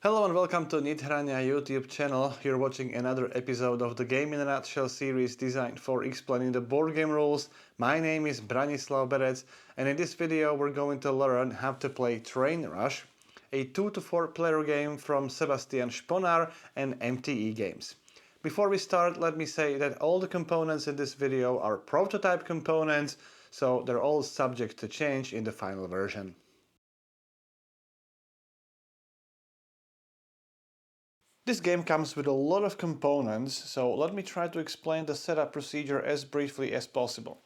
Hello and welcome to Nithrania YouTube channel. You're watching another episode of the Game in a Nutshell series designed for explaining the board game rules. My name is Branislav Berec and in this video we're going to learn how to play Train Rush, a 2 to 4 player game from Sebastian Sponar and MTE Games. Before we start, let me say that all the components in this video are prototype components, so they're all subject to change in the final version. This game comes with a lot of components, so let me try to explain the setup procedure as briefly as possible.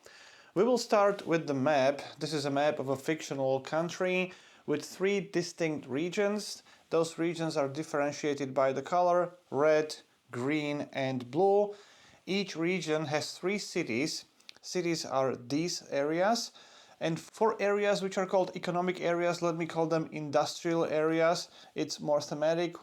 We will start with the map. This is a map of a fictional country with 3 distinct regions. Those regions are differentiated by the color red, green and blue. Each region has 3 cities. Cities are these areas. And 4 areas which are called economic areas, let me call them industrial areas. It's more thematic.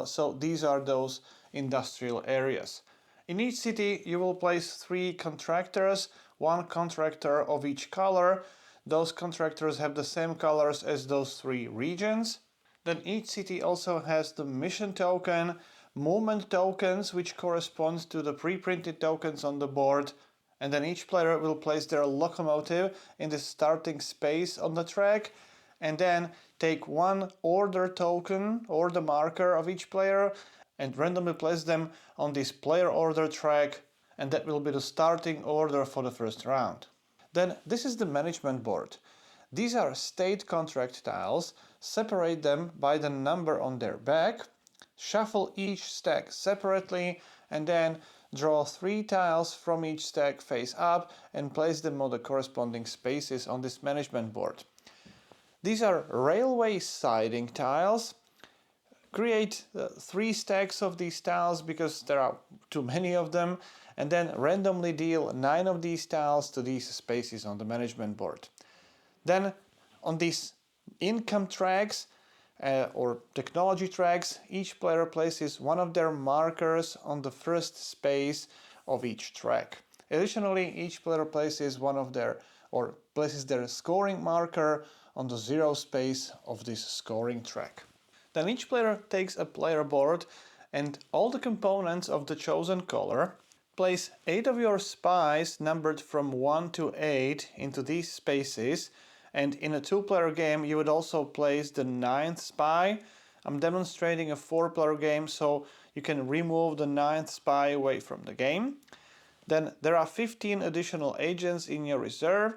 So these are those industrial areas. In each city you will place 3 contractors, 1 contractor of each color. Those contractors have the same colors as those 3 regions. Then each city also has the mission token, movement tokens which correspond to the pre-printed tokens on the board. And then each player will place their locomotive in the starting space on the track and then take 1 order token or the marker of each player and randomly place them on this player order track, and that will be the starting order for the first round. Then this is the management board. These are state contract tiles. Separate them by the number on their back, shuffle each stack separately and then draw 3 tiles from each stack face up and place them on the corresponding spaces on this management board. These are railway siding tiles. Create 3 stacks of these tiles because there are too many of them, and then randomly deal 9 of these tiles to these spaces on the management board. Then on these income tracks or technology tracks, each player places 1 of their markers on the first space of each track. Additionally, each player places places their scoring marker on the 0 space of this scoring track. Then each player takes a player board and all the components of the chosen color. Place 8 of your spies numbered from 1 to 8 into these spaces, and in a 2-player game you would also place the 9th spy. I'm demonstrating a 4-player game, so you can remove the 9th spy away from the game. Then there are 15 additional agents in your reserve.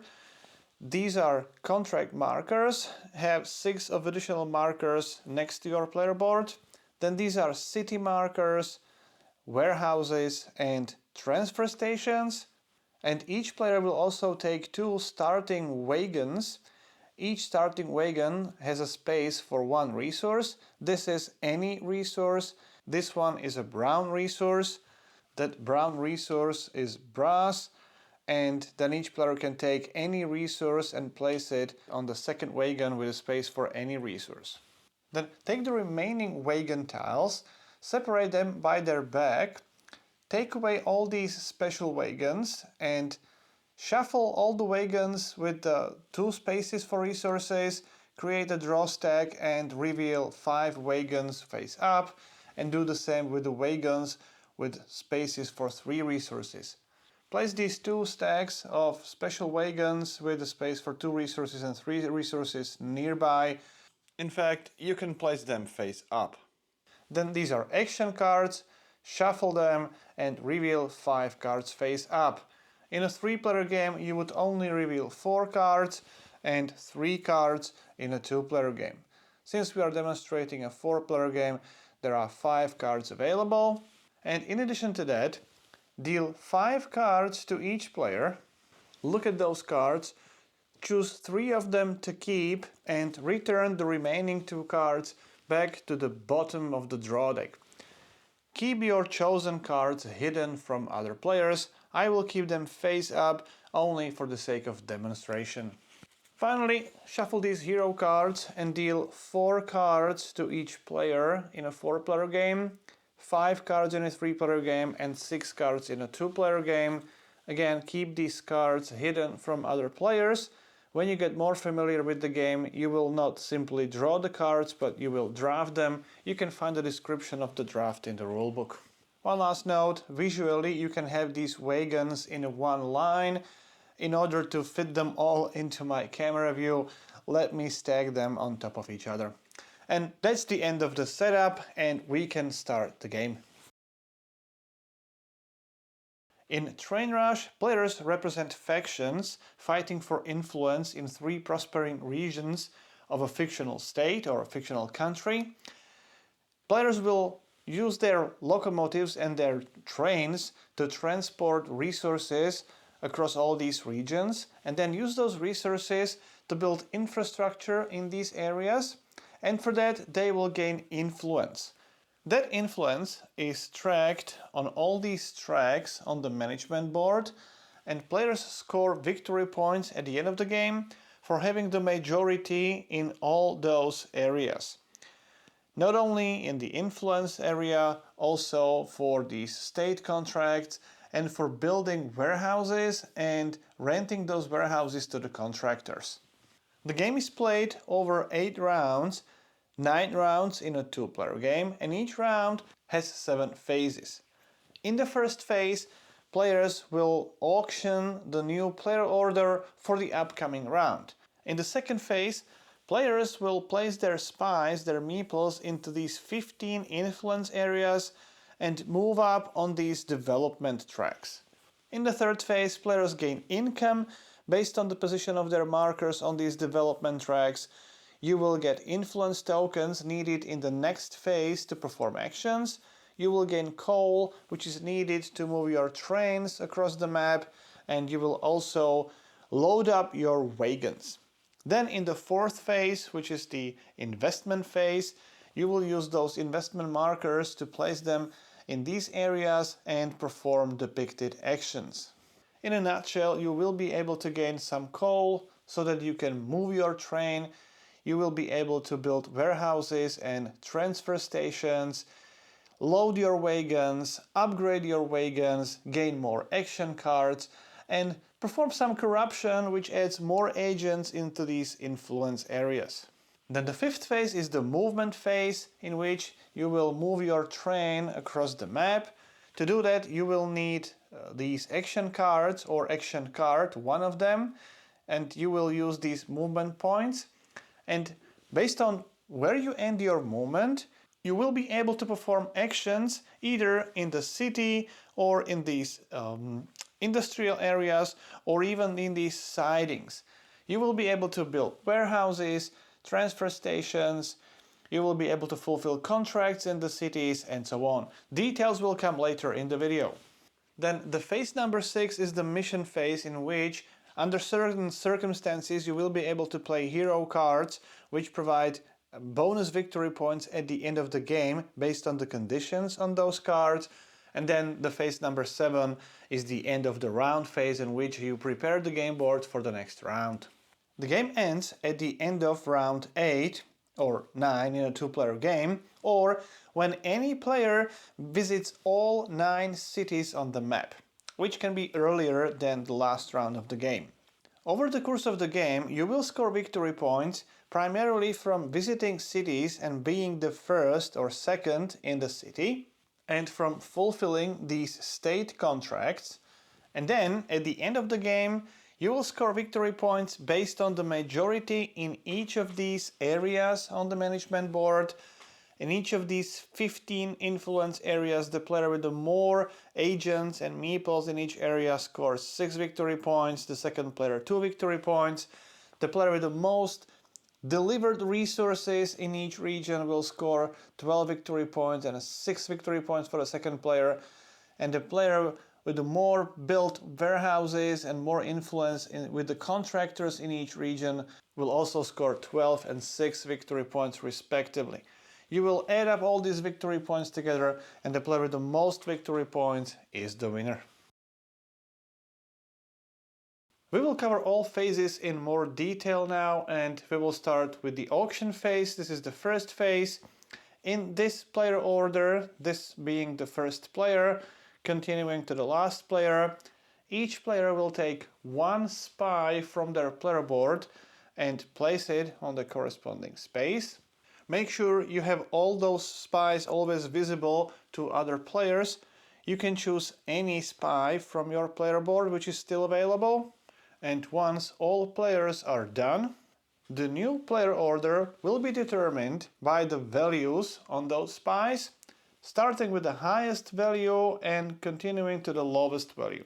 These are contract markers, have 6 of additional markers next to your player board. Then these are city markers, warehouses and transfer stations. And each player will also take 2 starting wagons. Each starting wagon has a space for 1 resource. This is any resource. This one is a brown resource. That brown resource is brass. And then each player can take any resource and place it on the second wagon with a space for any resource. Then take the remaining wagon tiles, separate them by their back, take away all these special wagons and shuffle all the wagons with the 2 spaces for resources, create a draw stack and reveal 5 wagons face up, and do the same with the wagons with spaces for 3 resources. Place these 2 stacks of special wagons with a space for 2 resources and 3 resources nearby. In fact, you can place them face up. Then these are action cards. Shuffle them and reveal 5 cards face up. In a 3-player game you would only reveal 4 cards and 3 cards in a 2-player game. Since we are demonstrating a 4-player game, there are 5 cards available. And in addition to that, deal 5 cards to each player, look at those cards, choose 3 of them to keep and return the remaining 2 cards back to the bottom of the draw deck. Keep your chosen cards hidden from other players. I will keep them face up only for the sake of demonstration. Finally, shuffle these hero cards and deal 4 cards to each player in a 4-player game. 5 cards in a 3-player game and 6 cards in a 2-player game. Again, keep these cards hidden from other players. When you get more familiar with the game, you will not simply draw the cards, but you will draft them. You can find a description of the draft in the rulebook. One last note, visually you can have these wagons in one line. In order to fit them all into my camera view, let me stack them on top of each other. And that's the end of the setup, and we can start the game. In Train Rush, players represent factions fighting for influence in 3 prospering regions of a fictional state or a fictional country. Players will use their locomotives and their trains to transport resources across all these regions, and then use those resources to build infrastructure in these areas, and for that they will gain influence. That influence is tracked on all these tracks on the management board, and players score victory points at the end of the game for having the majority in all those areas. Not only in the influence area, also for these state contracts and for building warehouses and renting those warehouses to the contractors. The game is played over 8 rounds, 9 rounds in a 2-player game, and each round has 7 phases. In the first phase, players will auction the new player order for the upcoming round. In the second phase, players will place their spies, their meeples, into these 15 influence areas and move up on these development tracks. In the third phase, players gain income based on the position of their markers on these development tracks. You will get influence tokens needed in the next phase to perform actions. You will gain coal, which is needed to move your trains across the map, and you will also load up your wagons. Then in the fourth phase, which is the investment phase, you will use those investment markers to place them in these areas and perform depicted actions. In a nutshell, you will be able to gain some coal so that you can move your train. You will be able to build warehouses and transfer stations, load your wagons, upgrade your wagons, gain more action cards, and perform some corruption which adds more agents into these influence areas. Then the fifth phase is the movement phase, in which you will move your train across the map. To do that, you will need these action cards, or action card, one of them, and you will use these movement points. And based on where you end your movement, you will be able to perform actions either in the city or in these industrial areas, or even in these sidings. You will be able to build warehouses, transfer stations, you will be able to fulfill contracts in the cities, and so on. Details will come later in the video. Then the phase number 6 is the mission phase, in which under certain circumstances you will be able to play hero cards which provide bonus victory points at the end of the game based on the conditions on those cards. And then the phase number 7 is the end of the round phase, in which you prepare the game board for the next round. The game ends at the end of round 8 or 9 in a 2-player game, or when any player visits all 9 cities on the map, which can be earlier than the last round of the game. Over the course of the game, you will score victory points primarily from visiting cities and being the first or second in the city, and from fulfilling these state contracts. And then, at the end of the game, you will score victory points based on the majority in each of these areas on the management board. In each of these 15 influence areas, the player with the more agents and meeples in each area scores 6 victory points, the second player 2 victory points. The player with the most delivered resources in each region will score 12 victory points and 6 victory points for the second player. And the player with the more built warehouses and more influence with the contractors in each region will also score 12 and 6 victory points respectively. You will add up all these victory points together, and the player with the most victory points is the winner. We will cover all phases in more detail now, and we will start with the auction phase. This is the first phase. In this player order, this being the first player, continuing to the last player. each player will take one spy from their player board and place it on the corresponding space. Make sure you have all those spies always visible to other players. You can choose any spy from your player board which is still available. And once all players are done, the new player order will be determined by the values on those spies, starting with the highest value and continuing to the lowest value.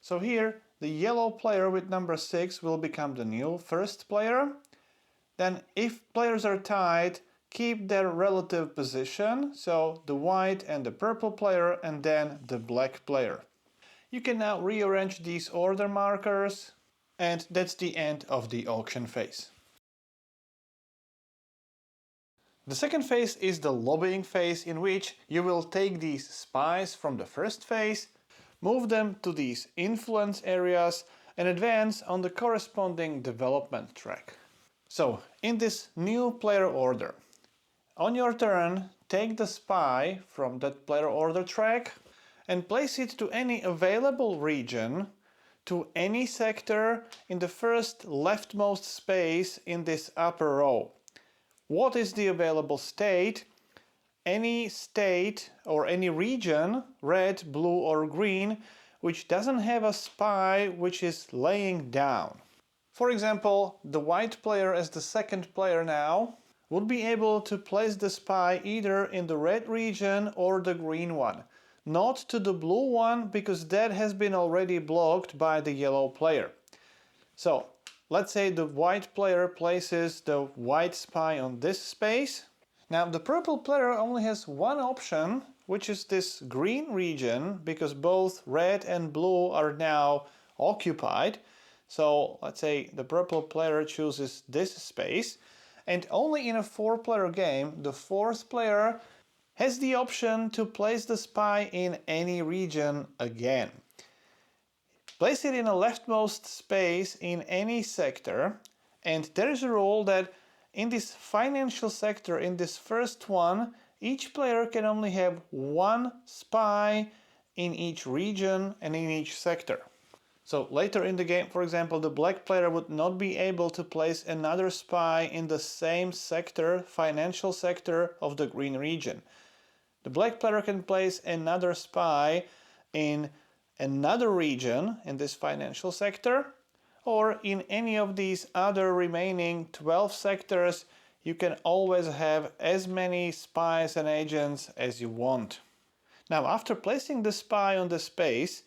So here, the yellow player with number 6 will become the new first player. Then if players are tied, keep their relative position, so the white and the purple player and then the black player. You can now rearrange these order markers, and that's the end of the auction phase. The second phase is the lobbying phase, in which you will take these spies from the first phase, move them to these influence areas and advance on the corresponding development track. So, in this new player order, on your turn, take the spy from that player order track and place it to any available region, to any sector in the first leftmost space in this upper row. What is the available state? Any state or any region, red, blue or green, which doesn't have a spy which is laying down. For example, the white player as the second player now would be able to place the spy either in the red region or the green one. Not to the blue one, because that has been already blocked by the yellow player. So, let's say the white player places the white spy on this space. Now the purple player only has one option, which is this green region, because both red and blue are now occupied. So let's say the purple player chooses this space, and only in a 4-player game the 4th player has the option to place the spy in any region again. Place it in a leftmost space in any sector, and there is a rule that in this financial sector, in this first one, each player can only have one spy in each region and in each sector. So later in the game, for example, the black player would not be able to place another spy in the same sector, financial sector of the green region. The black player can place another spy in another region in this financial sector, or in any of these other remaining 12 sectors. You can always have as many spies and agents as you want. Now, after placing the spy on the space,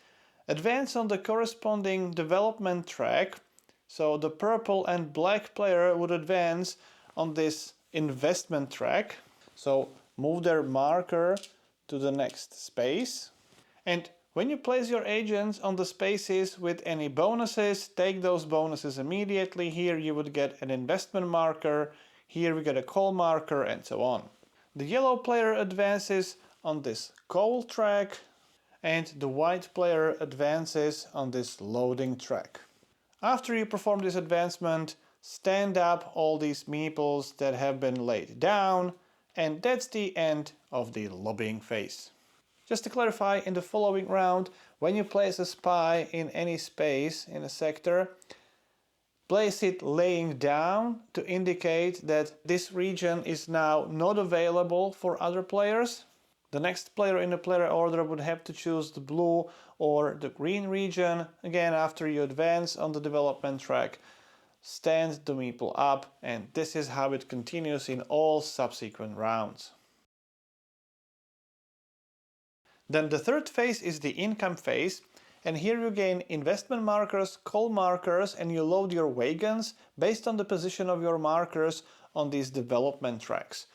advance on the corresponding development track. So the purple and black player would advance on this investment track. So move their marker to the next space. And when you place your agents on the spaces with any bonuses, take those bonuses immediately. Here you would get an investment marker, here we get a call marker, and so on. The yellow player advances on this coal track, and the white player advances on this loading track. After you perform this advancement, stand up all these meeples that have been laid down, and that's the end of the lobbying phase. Just to clarify, in the following round, when you place a spy in any space in a sector, place it laying down to indicate that this region is now not available for other players. The next player in the player order would have to choose the blue or the green region. Again, after you advance on the development track, stand the meeple up, and this is how it continues in all subsequent rounds. Then the third phase is the income phase, and here you gain investment markers, call markers, and you load your wagons based on the position of your markers on these development tracks.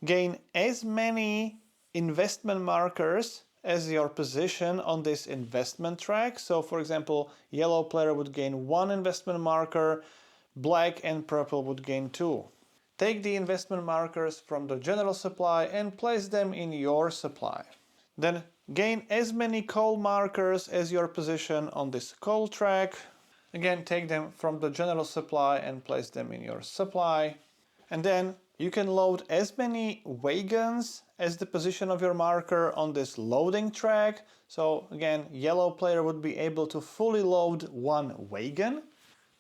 Gain as many investment markers as your position on this investment track. So for example, yellow player would gain 1 investment marker, black and purple would gain 2. Take the investment markers from the general supply and place them in your supply. Then gain as many coal markers as your position on this coal track. Again, take them from the general supply and place them in your supply. And then You can load as many wagons as the position of your marker on this loading track. So again, yellow player would be able to fully load one wagon.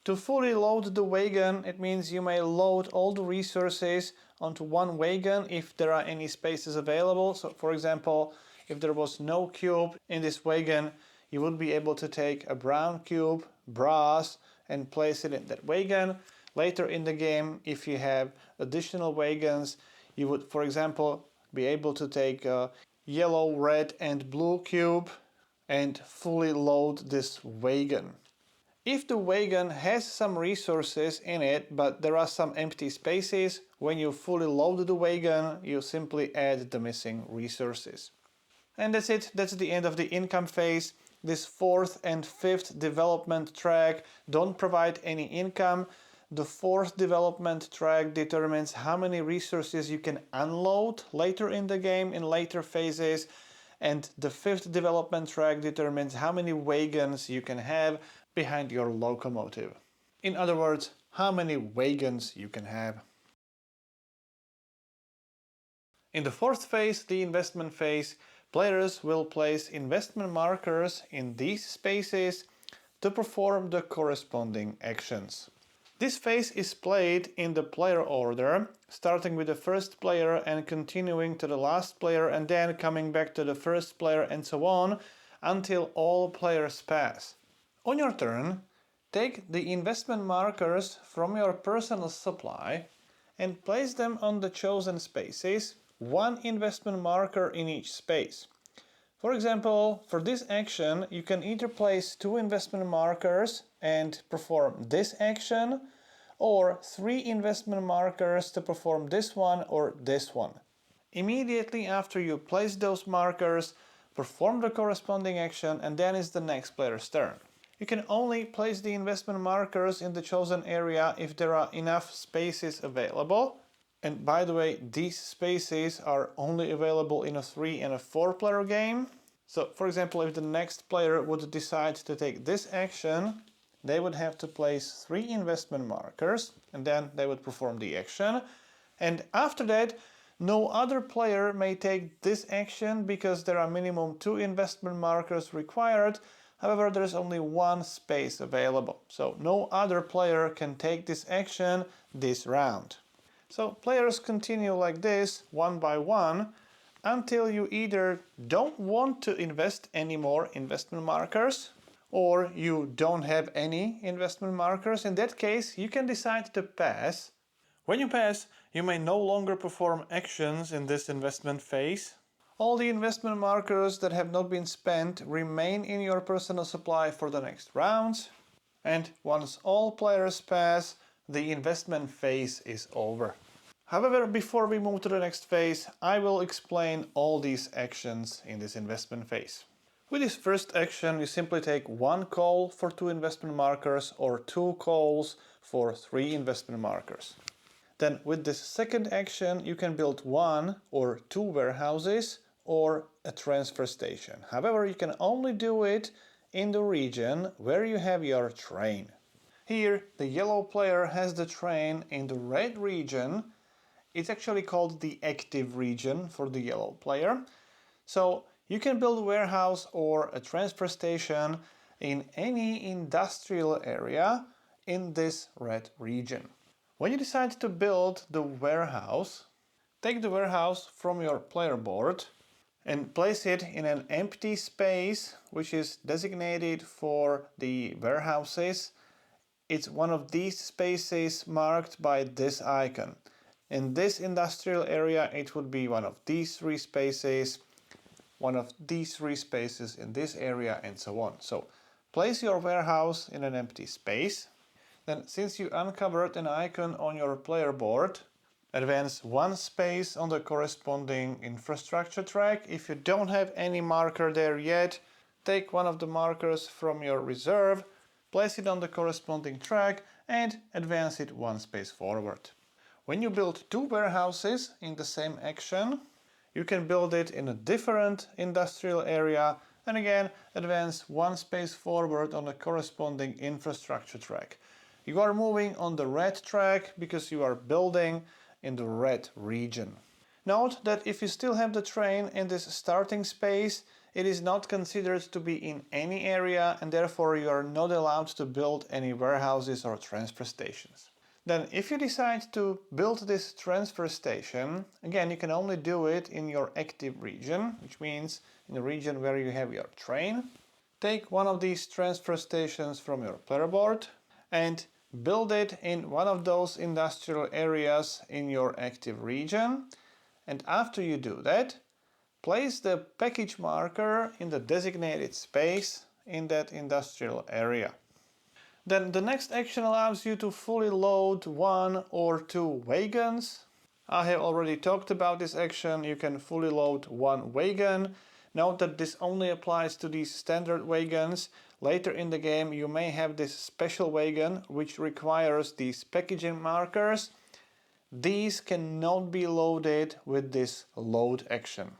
To fully load the wagon, it means you may load all the resources onto one wagon if there are any spaces available. So for example, if there was no cube in this wagon, you would be able to take a brown cube, brass, and place it in that wagon. Later in the game, if you have additional wagons, you would, for example, be able to take a yellow, red, and blue cube and fully load this wagon. If the wagon has some resources in it, but there are some empty spaces, when you fully load the wagon, you simply add the missing resources. And that's it, that's the end of the income phase. This fourth and fifth development track don't provide any income. The fourth development track determines how many resources you can unload later in the game, in later phases. And the fifth development track determines how many wagons you can have behind your locomotive. In other words, how many wagons you can have. In the fourth phase, the investment phase, players will place investment markers in these spaces to perform the corresponding actions. This phase is played in the player order, starting with the first player and continuing to the last player and then coming back to the first player and so on until all players pass. On your turn, take the investment markers from your personal supply and place them on the chosen spaces, one investment marker in each space. For example, for this action, you can either place 2 investment markers and perform this action, or 3 investment markers to perform this one or this one. Immediately after you place those markers, perform the corresponding action, and then is the next player's turn. You can only place the investment markers in the chosen area if there are enough spaces available. And by the way, these spaces are only available in a 3 and a 4 player game. So for example, if the next player would decide to take this action, they would have to place 3 investment markers and then they would perform the action. And after that, no other player may take this action because there are minimum 2 investment markers required. However, there is only 1 space available, so no other player can take this action this round. So players continue like this, one by one, until you either don't want to invest any more investment markers, or you don't have any investment markers. In that case, you can decide to pass. When you pass, you may no longer perform actions in this investment phase. All the investment markers that have not been spent remain in your personal supply for the next rounds. And once all players pass, the investment phase is over. However, before we move to the next phase, I will explain all these actions in this investment phase. With this first action, you simply take 1 call for 2 investment markers or 2 calls for 3 investment markers. Then with this second action, you can build 1 or 2 warehouses or a transfer station. However, you can only do it in the region where you have your train. Here, the yellow player has the train in the red region. It's actually called the active region for the yellow player. So you can build a warehouse or a transfer station in any industrial area in this red region. When you decide to build the warehouse, take the warehouse from your player board and place it in an empty space which is designated for the warehouses. It's one of these spaces marked by this icon. In this industrial area, it would be one of these 3 spaces, one of these 3 spaces in this area, and so on. So place your warehouse in an empty space. Then, since you uncovered an icon on your player board, advance 1 space on the corresponding infrastructure track. If you don't have any marker there yet, take one of the markers from your reserve, place it on the corresponding track, and advance it 1 space forward. When you build 2 warehouses in the same action, you can build it in a different industrial area and again advance 1 space forward on the corresponding infrastructure track. You are moving on the red track because you are building in the red region. Note that if you still have the train in this starting space, it is not considered to be in any area, and therefore you are not allowed to build any warehouses or transfer stations. Then if you decide to build this transfer station, again you can only do it in your active region, which means in the region where you have your train. Take one of these transfer stations from your player board and build it in one of those industrial areas in your active region. And after you do that, place the package marker in the designated space in that industrial area. Then the next action allows you to fully load one or two wagons. I have already talked about this action. You can fully load one wagon. Note that this only applies to these standard wagons. Later in the game you may have this special wagon which requires these packaging markers. These cannot be loaded with this load action.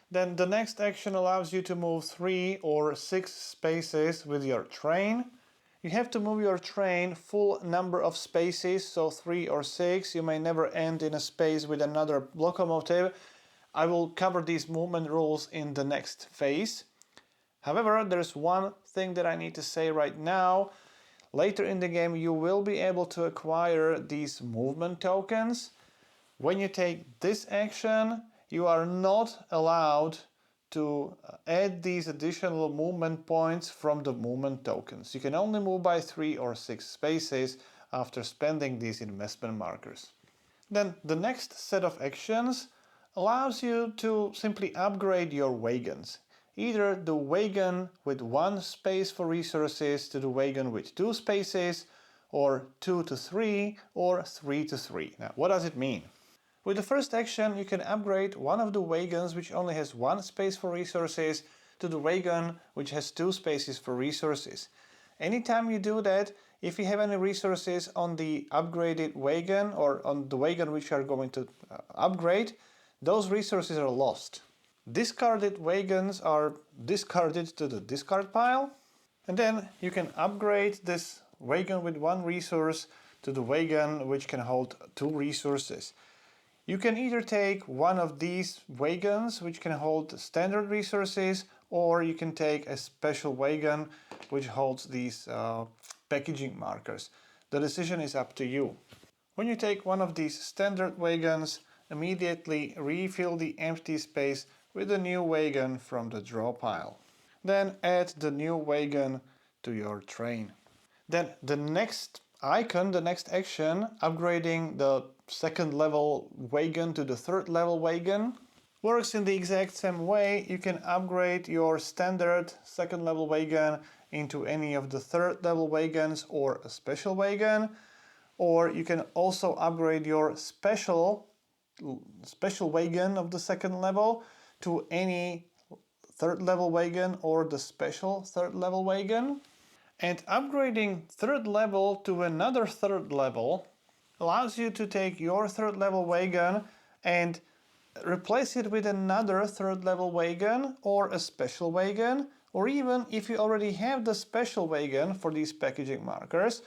Then the next action allows you to move 3 or 6 spaces with your train. You have to move your train full number of spaces, so 3 or 6. You may never end in a space with another locomotive. I will cover these movement rules in the next phase. However, there's one thing that I need to say right now. Later in the game you will be able to acquire these movement tokens. When you take this action, you are not allowed to add these additional movement points from the movement tokens. You can only move by 3 or 6 spaces after spending these investment markers. Then the next set of actions allows you to simply upgrade your wagons. Either the wagon with 1 space for resources to the wagon with 2 spaces, or 2 to 3, or 3 to 3. Now, what does it mean? With the first action, you can upgrade one of the wagons which only has 1 space for resources to the wagon which has 2 spaces for resources. Anytime you do that, if you have any resources on the upgraded wagon or on the wagon which you are going to upgrade, those resources are lost. Discarded wagons are discarded to the discard pile, and then you can upgrade this wagon with 1 resource to the wagon which can hold 2 resources. You can either take one of these wagons which can hold standard resources, or you can take a special wagon which holds these packaging markers. The decision is up to you. When you take one of these standard wagons, immediately refill the empty space with a new wagon from the draw pile. Then add the new wagon to your train. Then the next icon, the next action, upgrading the second level wagon to the third level wagon, works in the exact same way. You can upgrade your standard second level wagon into any of the third level wagons or a special wagon, or you can also upgrade your special wagon of the second level to any third level wagon or the special third level wagon. And upgrading third level to another third level allows you to take your third level wagon and replace it with another third level wagon or a special wagon, or even if you already have the special wagon for these packaging markers,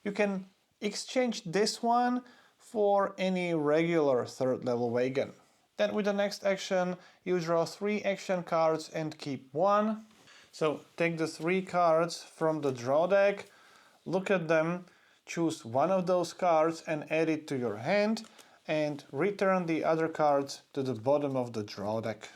you can exchange this one for any regular third level wagon. Then with the next action, you draw 3 action cards and keep 1. So take the 3 cards from the draw deck, look at them, choose one of those cards and add it to your hand, and return the other cards to the bottom of the draw deck.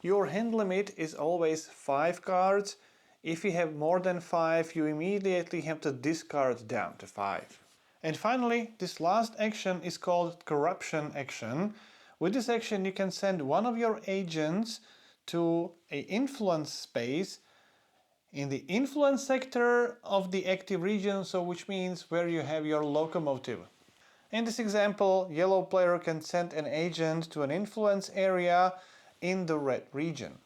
Your hand limit is always 5 cards. If you have more than 5, you immediately have to discard down to 5. And finally, this last action is called corruption action. With this action you can send one of your agents to an influence space in the influence sector of the active region, so which means where you have your locomotive. In this example, yellow player can send an agent to an influence area in the red region.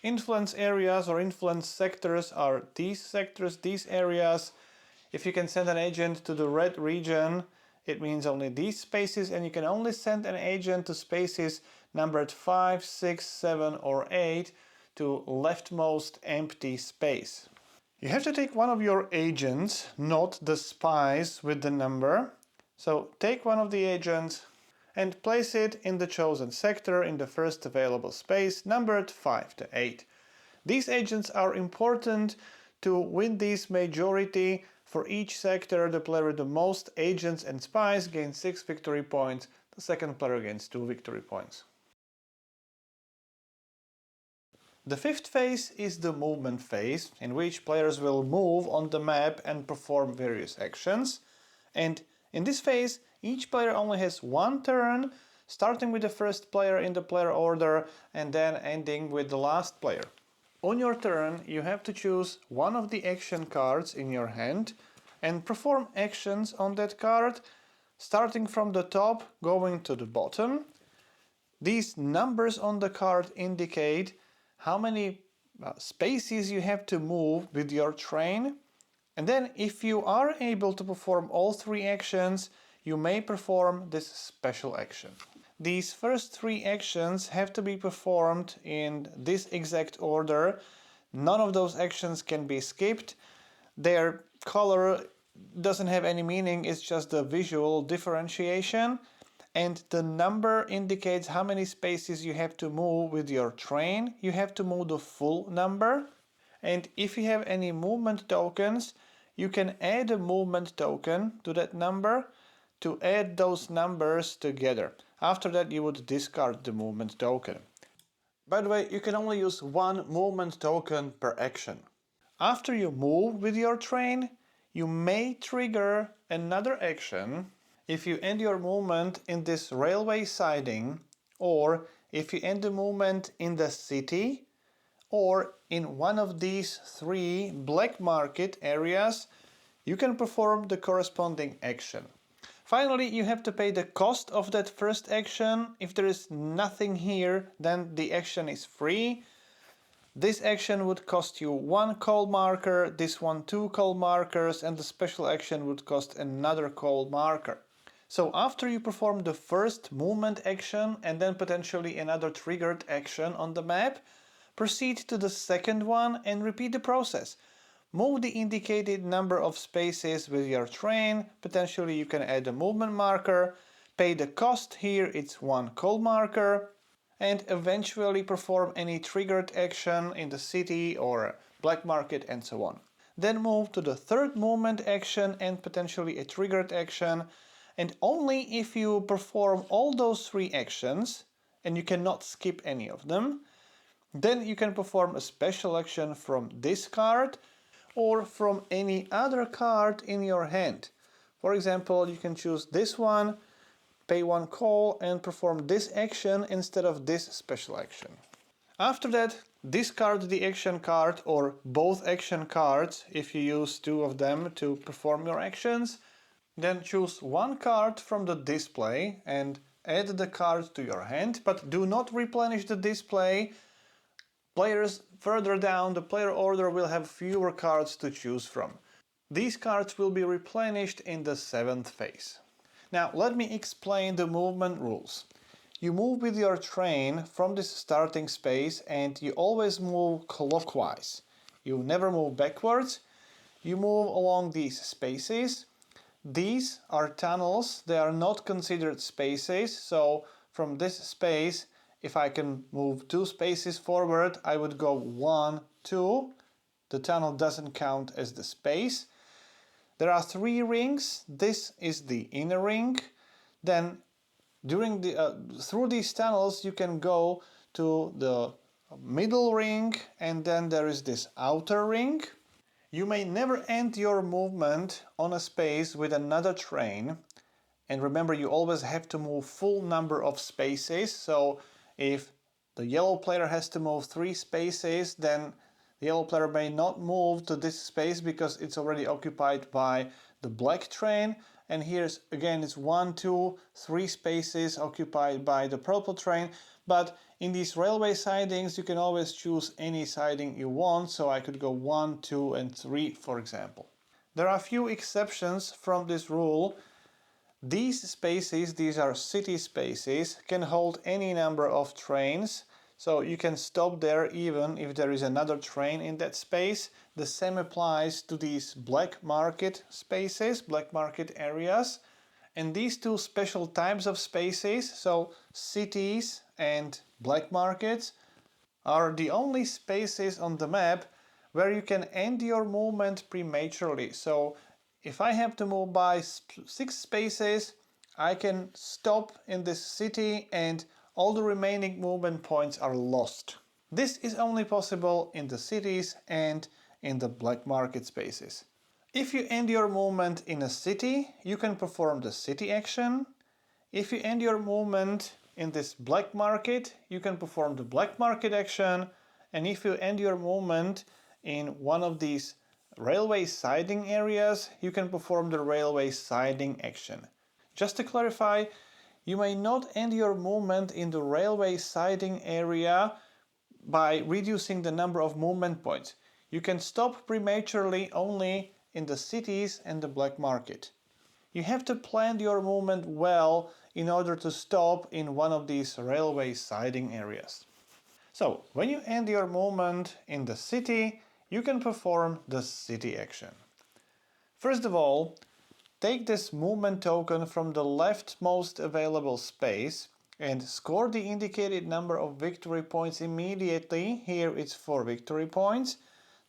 Influence areas or influence sectors are these sectors, these areas. If you can send an agent to the red region, it means only these spaces, and you can only send an agent to spaces numbered 5, 6, 7 or 8 to leftmost empty space. You have to take one of your agents, not the spies with the number. So take one of the agents and place it in the chosen sector in the first available space, numbered 5 to 8. These agents are important to win this majority. For each sector, the player with the most agents and spies gains 6 victory points, the second player gains 2 victory points. The fifth phase is the movement phase, in which players will move on the map and perform various actions. And in this phase, each player only has one turn, starting with the first player in the player order and then ending with the last player. On your turn, you have to choose one of the action cards in your hand and perform actions on that card, starting from the top, going to the bottom. These numbers on the card indicate how many spaces you have to move with your train. And then if you are able to perform all three actions, you may perform this special action. These first three actions have to be performed in this exact order. None of those actions can be skipped. Their color doesn't have any meaning, it's just a visual differentiation. And the number indicates how many spaces you have to move with your train. You have to move the full number. And if you have any movement tokens, you can add a movement token to that number to add those numbers together. After that, you would discard the movement token. By the way, you can only use one movement token per action. After you move with your train, you may trigger another action if you end your movement in this railway siding, or if you end the movement in the city, or in one of these three black market areas, you can perform the corresponding action. Finally, you have to pay the cost of that first action. If there is nothing here, then the action is free. This action would cost you 1 coal marker, this one 2 coal markers, and the special action would cost another coal marker. So after you perform the first movement action and then potentially another triggered action on the map, proceed to the second one and repeat the process. Move the indicated number of spaces with your train, potentially you can add a movement marker, pay the cost, here it's 1 coal marker, and eventually perform any triggered action in the city or black market and so on. Then move to the third movement action and potentially a triggered action, and only if you perform all those three actions, and you cannot skip any of them, then you can perform a special action from this card or from any other card in your hand. For example, you can choose this one, pay 1 coal and perform this action instead of this special action. After that, discard the action card or both action cards if you use 2 of them to perform your actions. Then choose 1 card from the display and add the card to your hand, but do not replenish the display. Players further down the player order will have fewer cards to choose from. These cards will be replenished in the 7th phase. Now let me explain the movement rules. You move with your train from this starting space and you always move clockwise. You never move backwards. You move along these spaces. These are tunnels, they are not considered spaces, so from this space, if I can move 2 spaces forward, I would go 1, 2. The tunnel doesn't count as the space. There are 3 rings. This is the inner ring. Then through these tunnels you can go to the middle ring, and then there is this outer ring. You may never end your movement on a space with another train, and remember you always have to move full number of spaces, so if the yellow player has to move 3 spaces, then the yellow player may not move to this space because it's already occupied by the black train, and here's again it's 1, 2, 3 spaces occupied by the purple train. But in these railway sidings you can always choose any siding you want, so I could go 1, 2 and 3 for example. There are a few exceptions from this rule. These spaces, these are city spaces, can hold any number of trains, so you can stop there even if there is another train in that space. The same applies to these black market spaces, black market areas. And these two special types of spaces, so cities and black markets, are the only spaces on the map where you can end your movement prematurely. So if I have to move by 6 spaces, I can stop in this city and all the remaining movement points are lost. This is only possible in the cities and in the black market spaces. If you end your movement in a city, you can perform the city action. If you end your movement in this black market, you can perform the black market action. And if you end your movement in one of these railway siding areas, you can perform the railway siding action. Just to clarify, you may not end your movement in the railway siding area by reducing the number of movement points. You can stop prematurely only in the cities and the black market. You have to plan your movement well in order to stop in one of these railway siding areas. So, when you end your movement in the city, you can perform the city action. First of all, take this movement token from the leftmost available space and score the indicated number of victory points immediately. Here it's 4 victory points.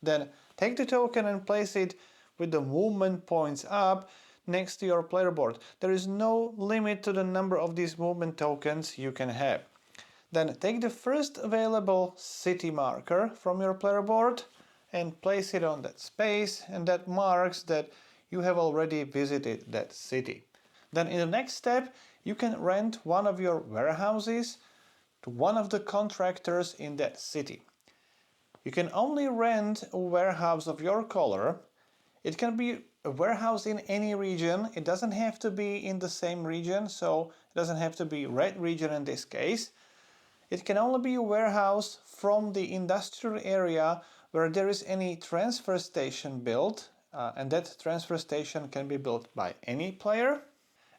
Then take the token and place it with the movement points up next to your player board. There is no limit to the number of these movement tokens you can have. Then take the first available city marker from your player board and place it on that space, and that marks that you have already visited that city. Then in the next step, you can rent one of your warehouses to one of the contractors in that city. You can only rent a warehouse of your color. It can be a warehouse in any region. It doesn't have to be in the same region, so it doesn't have to be red region in this case. It can only be a warehouse from the industrial area where there is any transfer station built, and that transfer station can be built by any player.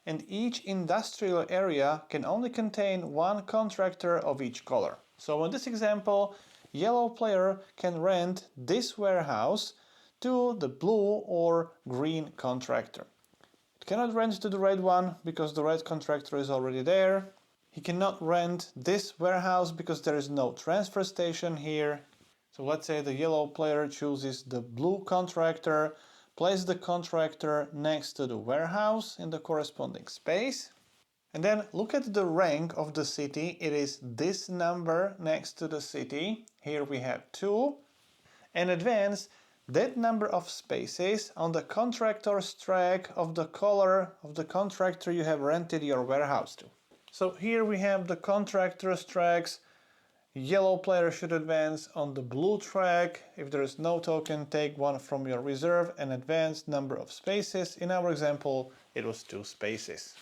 And each industrial area can only contain one contractor of each color. So in this example, yellow player can rent this warehouse to the blue or green contractor. It cannot rent to the red one because the red contractor is already there. He cannot rent this warehouse because there is no transfer station here. So let's say the yellow player chooses the blue contractor, place the contractor next to the warehouse in the corresponding space. And then look at the rank of the city. It is this number next to the city. Here we have 2. And advance that number of spaces on the contractor's track of the color of the contractor you have rented your warehouse to. So here we have the contractor's tracks. Yellow player should advance on the blue track. If there is no token, take one from your reserve and advance number of spaces. In our example, it was 2 spaces.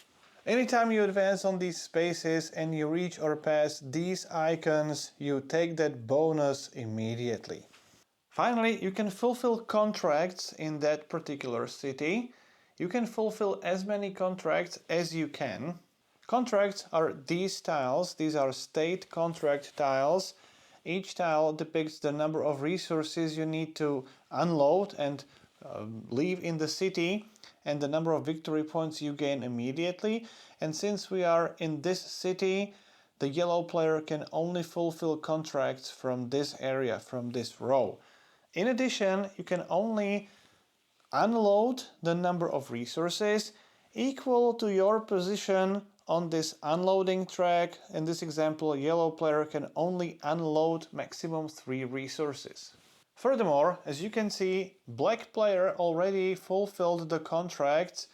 Anytime you advance on these spaces and you reach or pass these icons, you take that bonus immediately. Finally, you can fulfill contracts in that particular city. You can fulfill as many contracts as you can. Contracts are these tiles. These are state contract tiles. Each tile depicts the number of resources you need to unload and leave in the city and the number of victory points you gain immediately. And since we are in this city, the yellow player can only fulfill contracts from this area, from this row. In addition, you can only unload the number of resources equal to your position on this unloading track. In this example, yellow player can only unload maximum 3 resources. Furthermore, as you can see, black player already fulfilled the contracts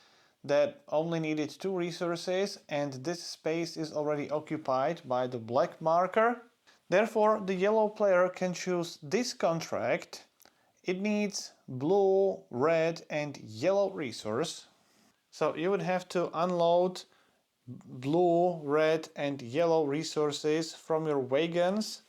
that only needed 2 resources, and this space is already occupied by the black marker. Therefore, the yellow player can choose this contract. It needs blue, red and yellow resource. So you would have to unload blue, red and yellow resources from your wagons,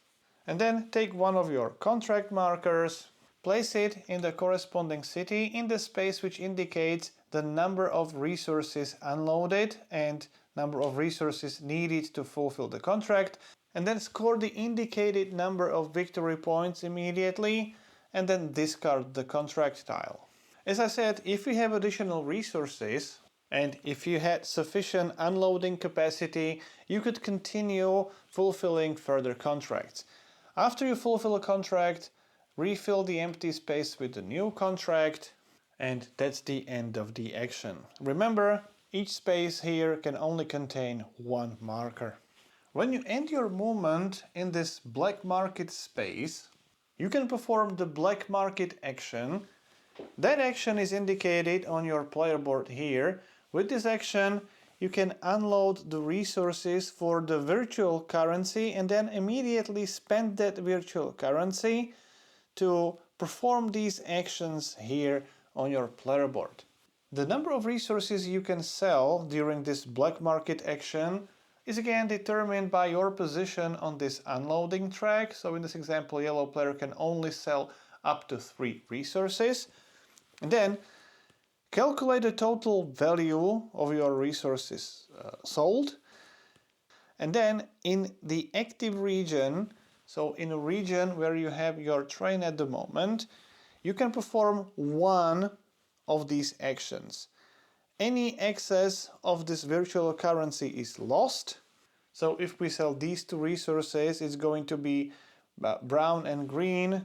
and then take one of your contract markers, place it in the corresponding city in the space which indicates the number of resources unloaded and number of resources needed to fulfill the contract, and then score the indicated number of victory points immediately, and then discard the contract tile. As I said, if you have additional resources, And if you had sufficient unloading capacity, you could continue fulfilling further contracts. After you fulfill a contract, refill the empty space with a new contract, and that's the end of the action. Remember, each space here can only contain one marker. When you end your movement in this black market space, you can perform the black market action. That action is indicated on your player board here. With this action, you can unload the resources for the virtual currency and then immediately spend that virtual currency to perform these actions here on your player board. The number of resources you can sell during this black market action is again determined by your position on this unloading track. So in this example, yellow player can only sell up to 3 resources. And then calculate the total value of your resources sold. And then in the active region, so in a region where you have your train at the moment, you can perform one of these actions. Any excess of this virtual currency is lost. So if we sell these 2 resources, it's going to be brown and green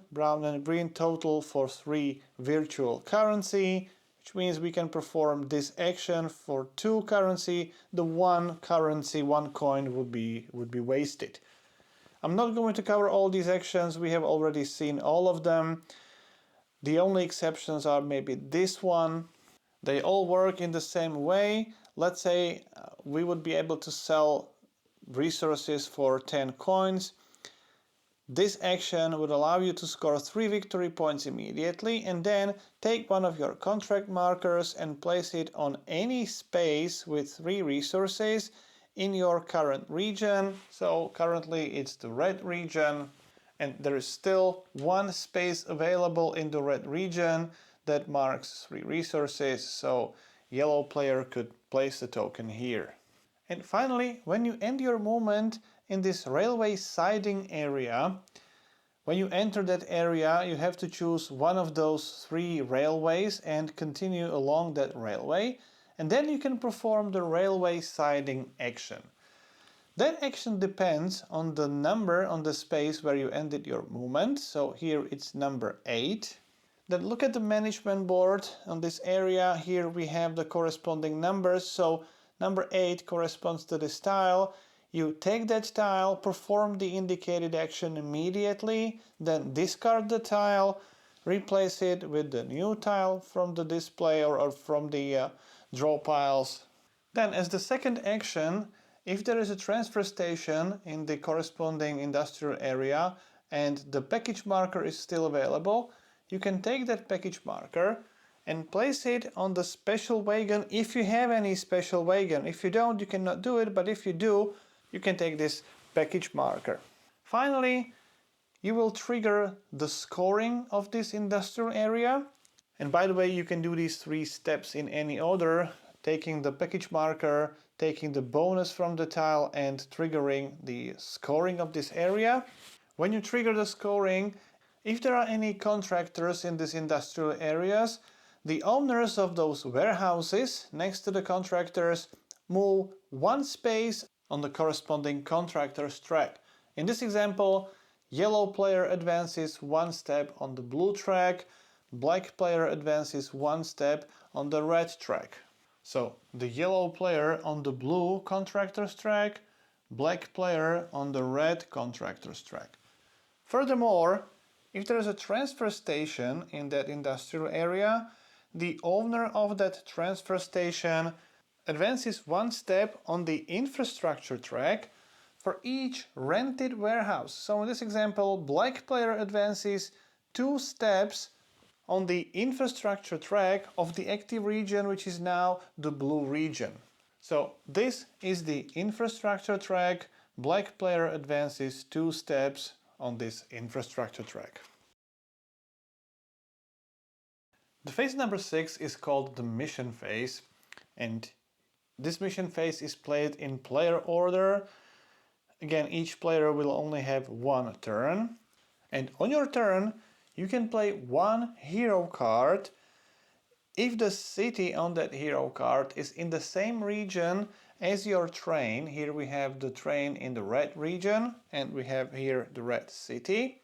total for 3 virtual currency, which means we can perform this action for 2 currency. The 1 currency, 1 coin would be wasted. I'm not going to cover all these actions, we have already seen all of them. The only exceptions are maybe this one. They all work in the same way. Let's say we would be able to sell resources for 10 coins. This action would allow you to score 3 victory points immediately and then take one of your contract markers and place it on any space with 3 resources in your current region. So currently it's the red region, and there is still 1 space available in the red region that marks 3 resources, so yellow player could place the token here. And finally, when you end your movement in this railway siding area, when you enter that area, you have to choose one of those 3 railways and continue along that railway, and then you can perform the railway siding action. That action depends on the number on the space where you ended your movement, so here it's number 8. Then look at the management board on this area. Here we have the corresponding numbers, so number 8 corresponds to this tile. You take that tile, perform the indicated action immediately, then discard the tile, replace it with the new tile from the display or from the draw piles. Then as the second action, if there is a transfer station in the corresponding industrial area and the package marker is still available, you can take that package marker and place it on the special wagon if you have any special wagon. If you don't, you cannot do it, but if you do, you can take this package marker. Finally, you will trigger the scoring of this industrial area. And by the way, you can do these 3 steps in any order, taking the package marker, taking the bonus from the tile and triggering the scoring of this area. When you trigger the scoring, if there are any contractors in these industrial areas, the owners of those warehouses next to the contractors move 1 space on the corresponding contractor's track. In this example, yellow player advances 1 step on the blue track, black player advances 1 step on the red track. So the yellow player on the blue contractor's track, black player on the red contractor's track. Furthermore, if there is a transfer station in that industrial area, the owner of that transfer station advances 1 step on the infrastructure track for each rented warehouse. So in this example, black player advances 2 steps on the infrastructure track of the active region, which is now the blue region. So this is the infrastructure track. Black player advances 2 steps on this infrastructure track. The phase number 6 is called the mission phase, and this mission phase is played in player order. Again, each player will only have 1 turn, and on your turn you can play 1 hero card If the city on that hero card is in the same region as your train, here we have the train in the red region and we have here the red city.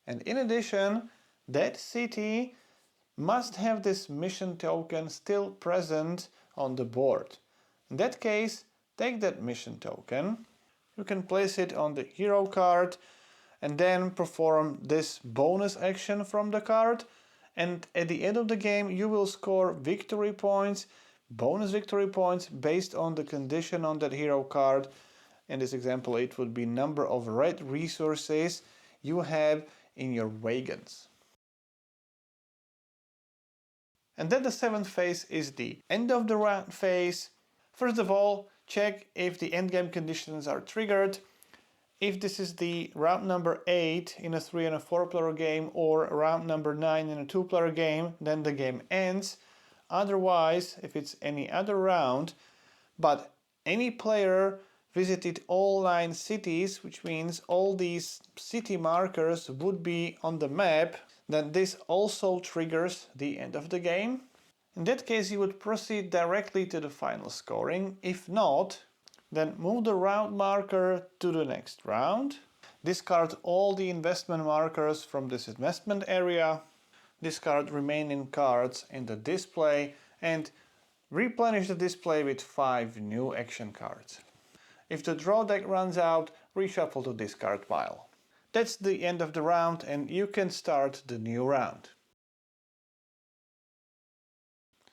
And in addition, that city must have this mission token still present on the board. In that case, take that mission token. You can place it on the hero card and then perform this bonus action from the card. And at the end of the game, you will score victory points, bonus victory points based on the condition on that hero card. In this example, it would be number of red resources you have in your wagons. And then the seventh phase is the end of the round phase. First of all, check if the endgame conditions are triggered. If this is the round number 8 in a 3 and a 4 player game or round number 9 in a 2 player game, then the game ends. Otherwise, if it's any other round, but any player visited all 9 cities, which means all these city markers would be on the map, then this also triggers the end of the game. In that case, you would proceed directly to the final scoring. If not, then move the round marker to the next round. Discard all the investment markers from this investment area. Discard remaining cards in the display and replenish the display with 5 new action cards. If the draw deck runs out, reshuffle the discard pile. That's the end of the round and you can start the new round.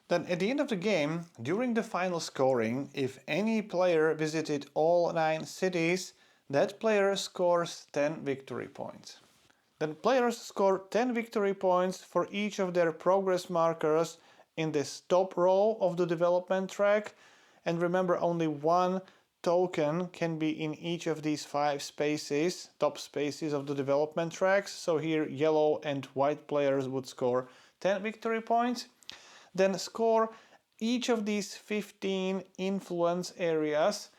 Then at the end of the game, during the final scoring, if any player visited all 9 cities, that player scores 10 victory points. Then players score 10 victory points for each of their progress markers in this top row of the development track. And remember, only one token can be in each of these 5 spaces, top spaces of the development tracks. So here yellow and white players would score 10 victory points. Then score each of these 15 influence areas.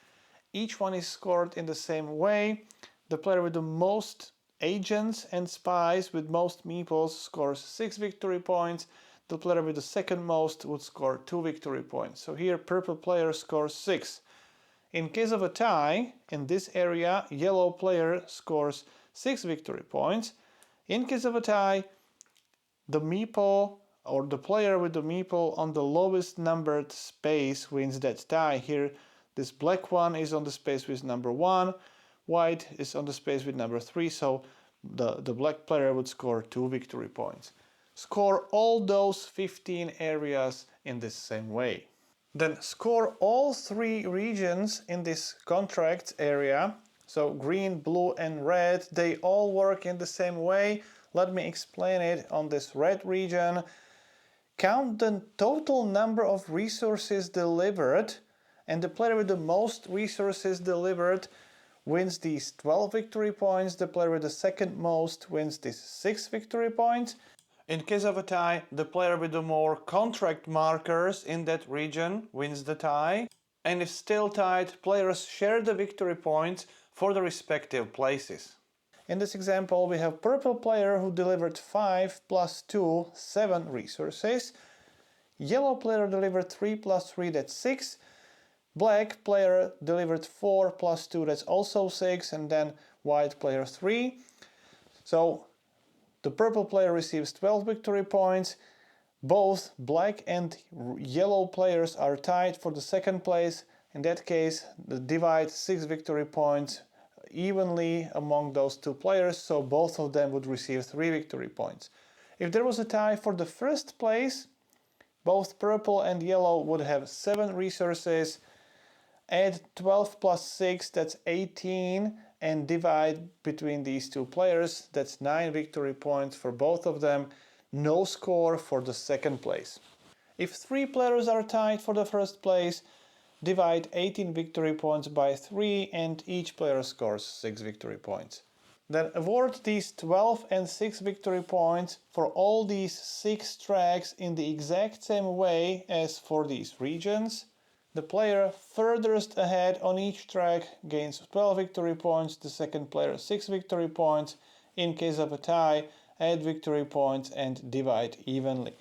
Each one is scored in the same way. The player with the most agents and spies with most meeples scores 6 victory points. The player with the second most would score 2 victory points. So here purple player scores 6. In case of a tie, in this area, yellow player scores 6 victory points. In case of a tie, the meeple or the player with the meeple on the lowest numbered space wins that tie. Here, this black one is on the space with number 1, white is on the space with number 3, so the black player would score 2 victory points. Score all those 15 areas in this same way. Then score all 3 regions in this contract area. So green, blue and red, they all work in the same way. Let me explain it on this red region. Count the total number of resources delivered, and the player with the most resources delivered wins these 12 victory points. The player with the second most wins these 6 victory points. In case of a tie, the player with the more contract markers in that region wins the tie. And if still tied, players share the victory points for the respective places. In this example, we have purple player who delivered 5 plus 2, 7 resources. Yellow player delivered 3 plus 3, that's 6. Black player delivered 4 plus 2, that's also 6. And then white player 3. So the purple player receives 12 victory points. Both black and yellow players are tied for the second place. In that case, divide 6 victory points evenly among those 2 players, so both of them would receive 3 victory points. If there was a tie for the first place, both purple and yellow would have 7 resources. Add 12 plus 6, that's 18, and divide between these 2 players, that's 9 victory points for both of them. No score for the second place. If 3 players are tied for the first place, divide 18 victory points by 3 and each player scores 6 victory points. Then award these 12 and 6 victory points for all these 6 tracks in the exact same way as for these regions. The player furthest ahead on each track gains 12 victory points, the second player 6 victory points. In case of a tie, add victory points and divide evenly.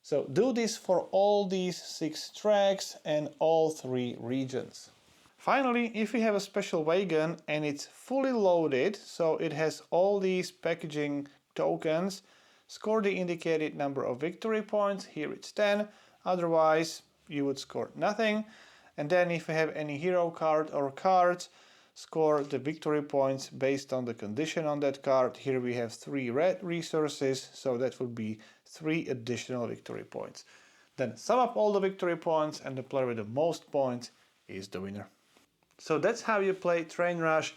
So do this for all these 6 tracks and all 3 regions. Finally, if you have a special wagon and it's fully loaded, so it has all these packaging tokens, score the indicated number of victory points. Here it's 10, otherwise you would score nothing. And then if you have any hero card or cards, score the victory points based on the condition on that card. Here we have 3 red resources, so that would be 3 additional victory points. Then sum up all the victory points and the player with the most points is the winner. So that's how you play Train Rush.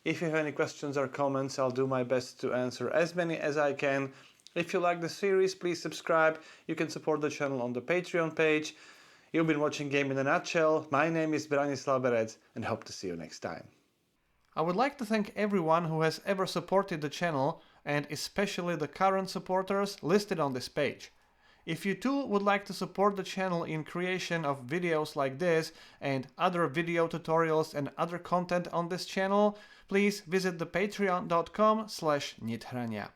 If you have any questions or comments, I'll do my best to answer as many as I can. If you like the series, please subscribe. You can support the channel on the Patreon page. You've been watching Game in a Nutshell. My name is Branislav Berec and hope to see you next time. I would like to thank everyone who has ever supported the channel, and especially the current supporters listed on this page. If you too would like to support the channel in creation of videos like this and other video tutorials and other content on this channel, please visit the patreon.com/Nithrania.